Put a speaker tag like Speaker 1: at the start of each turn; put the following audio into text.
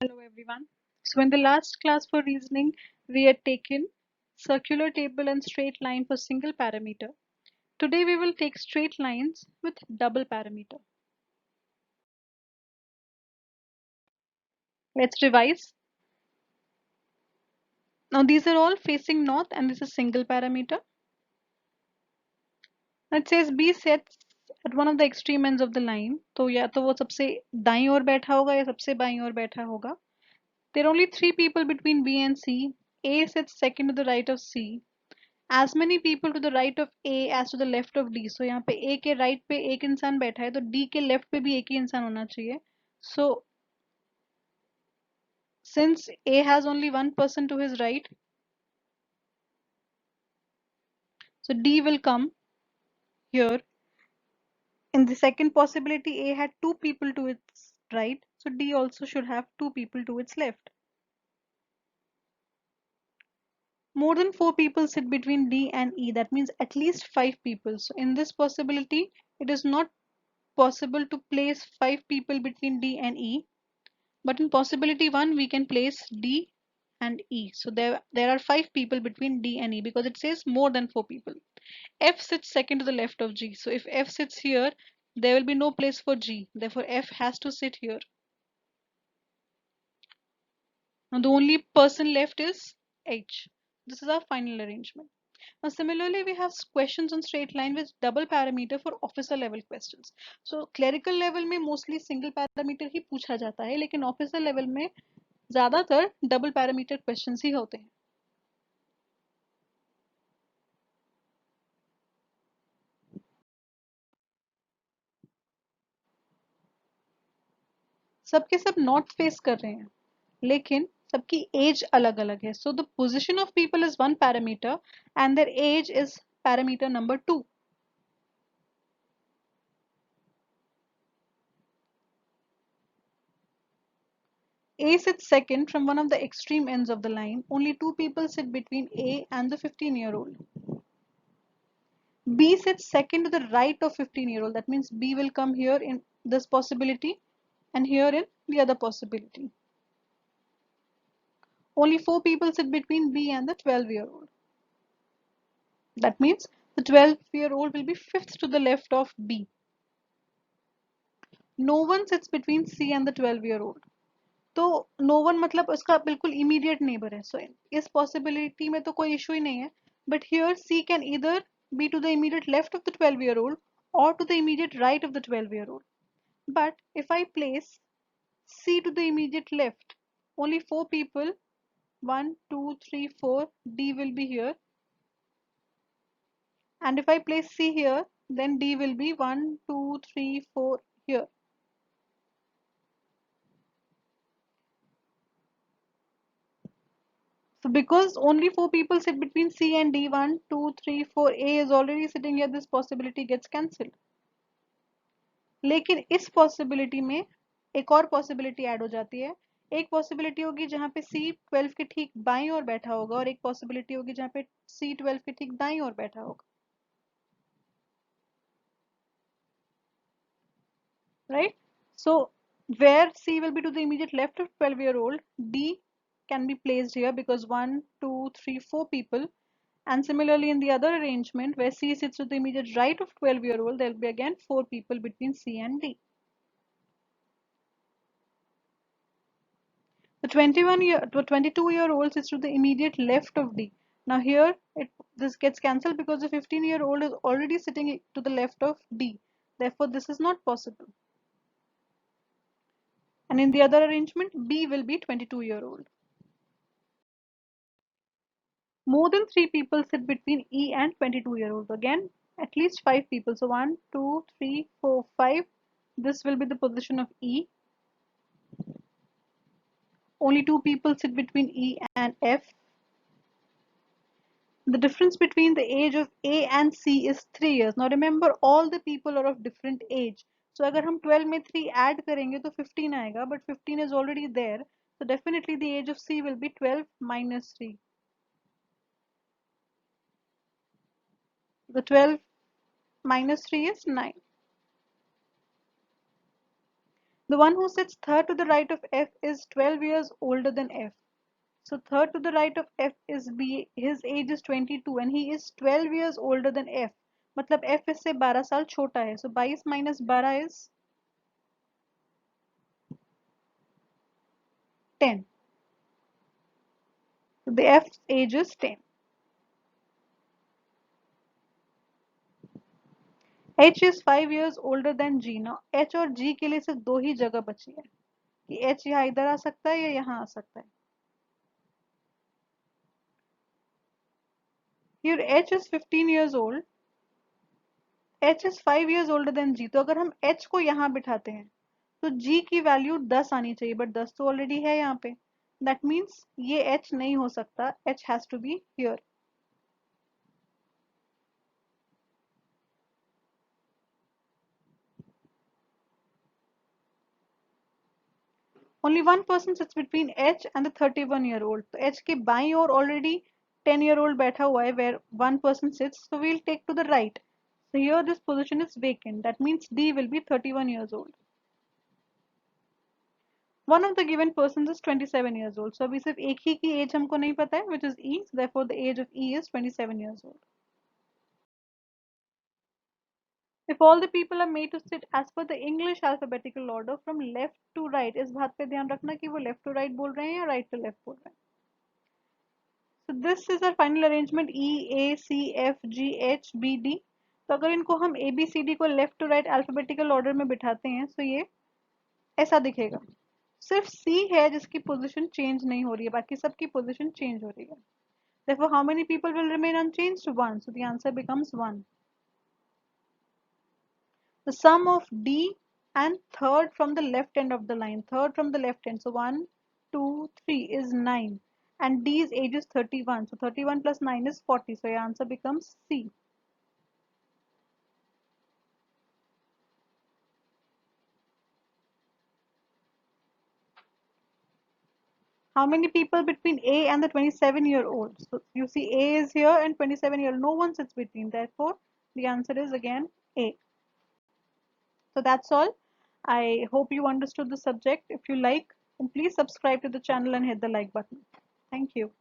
Speaker 1: Hello everyone. So in the last class for reasoning, we had taken circular table and straight line for single parameter. Today we will take straight lines with double parameter. Let's revise. Now these are all facing north and this is single parameter. It says B sets at one of the extreme ends of the line. तो या तो वो सबसे दाईं ओर बैठा होगा या सबसे बाईं ओर बैठा होगा. There are only three people between B and C. A sits second to the right of C. As many people to the right of A as to the left of D. So यहाँ पे A के right पे एक इंसान बैठा है तो D के left पे भी एक ही इंसान होना चाहिए. So since A has only one person to his right, so D will come here. In the second possibility, A had two people to its right, so D also should have two people to its left. More than four people sit between D and E. That means at least five people. So in this possibility, it is not possible to place five people between D and E. But in possibility 1, we can place D and E. So there are 5 people between D and E because it says more than 4 people. F sits second to the left of G. So if F sits here, there will be no place for G. Therefore, F has to sit here. Now the only person left is H. This is our final arrangement. Now similarly, we have questions on straight line with double parameter for officer level questions. So clerical level में mostly single parameter ही पूछा जाता है, लेकिन officer level में ज्यादातर double parameter questions ही होते हैं. सबके सब नॉर्थ फेस कर रहे हैं लेकिन सबकी एज अलग अलग है. So the position of people is one parameter and their age is parameter number 2. A sits second from one of the extreme ends of the line. Only two people sit between A and the 15-year-old. B sits second to the right of 15-year-old. That means B will come here in this possibility and here in the other possibility. Only four people sit between B and the 12-year-old. That means the 12-year-old will be fifth to the left of B. No one sits between C and the 12-year-old. तो no one मतलब उसका बिल्कुल immediate neighbor है. So इस possibility में तो कोई issue ही नहीं है. But here C can either be to the immediate left of the 12-year-old or to the immediate right of the 12-year-old. But if I place C to the immediate left, only four people, 1, 2, 3, 4, D will be here. And if I place C here, then D will be 1, 2, 3, 4 here. So because only four people sit between C and D, 1, 2, 3, 4, A is already sitting here, this possibility gets cancelled. लेकिन इस possibility में एक और possibility add हो जाती है. एक possibility होगी जहाँ पे C 12 के ठीक बाईं ओर बैठा होगा और एक possibility होगी जहाँ पे C 12 के ठीक दाईं ओर बैठा होगा. Right? So where C will be to the immediate left of 12-year-old, D can be placed here because 1, 2, 3, 4 people. And similarly in the other arrangement where C sits to the immediate right of 12-year-old, there will be again 4 people between C and D. The 22-year-old sits to the immediate left of D. Now here this gets cancelled because the 15-year-old is already sitting to the left of D. Therefore this is not possible. And in the other arrangement, B will be 22-year-old. More than three people sit between E and 22-year-old. Again, at least five people. So 1, 2, 3, 4, 5. This will be the position of E. Only two people sit between E and F. The difference between the age of A and C is 3 years. Now remember, all the people are of different age. So अगर हम 12 में 3 add करेंगे तो 15 आएगा, but 15 is already there. So definitely the age of C will be 12 minus 3. The 12 minus 3 is 9. The one who sits third to the right of F is 12 years older than F. So third to the right of F is B, his age is 22 and he is 12 years older than F. मतलब F इससे 12 साल छोटा है. So 22 minus 12 is 10. So the F's age is 10. H is 5 years older than G. Now H और G के लिए सिर्फ दो ही जगह बची है कि H यहाँ इधर आ सकता है या यहाँ आ सकता है. Here H is 15 years old. H is 5 years older than G. तो अगर हम H को यहाँ बिठाते हैं तो G की वैल्यू 10 आनी चाहिए बट 10 तो ऑलरेडी है यहाँ पे. दैट मीन्स ये H नहीं हो सकता. H has to be here. Only one person sits between H and the 31-year-old. तो H के बाईं ओर ऑलरेडी 10-year-old बैठा हुआ है where one person sits. So we'll take to the right. So here this position is vacant. That means D will be 31 years old. One of the given persons is 27 years old. So अभी सिर्फ एक ही की age हमको नहीं पता है, which is E. So therefore the age of E is 27 years old. If all the people are made to sit as per the English alphabetical order from left to right, इस बात पे ध्यान रखना कि वो left to right बोल रहे हैं या right to left बोल रहे हैं. So this is our final arrangement E, A, C, F, G, H, B, D. तो अगर इनको हम A, B, C, D को left to right alphabetical order में बिठाते हैं तो ये ऐसा दिखेगा. सिर्फ C है जिसकी पोजीशन चेंज नहीं हो रही है, बाकी सबकी पोजीशन चेंज हो रही है. Therefore, how many people will remain unchanged? 1. So the answer becomes 1. The sum of D and third from the left end of the line. Third from the left end. So 1, 2, 3 is 9. And D's age is 31. So 31 plus 9 is 40. So your answer becomes C. How many people between A and the 27-year-old? So you see A is here and 27-year-old. No one sits between. Therefore, the answer is again A. So that's all. I hope you understood the subject. If you like, then please subscribe to the channel and hit the like button. Thank you.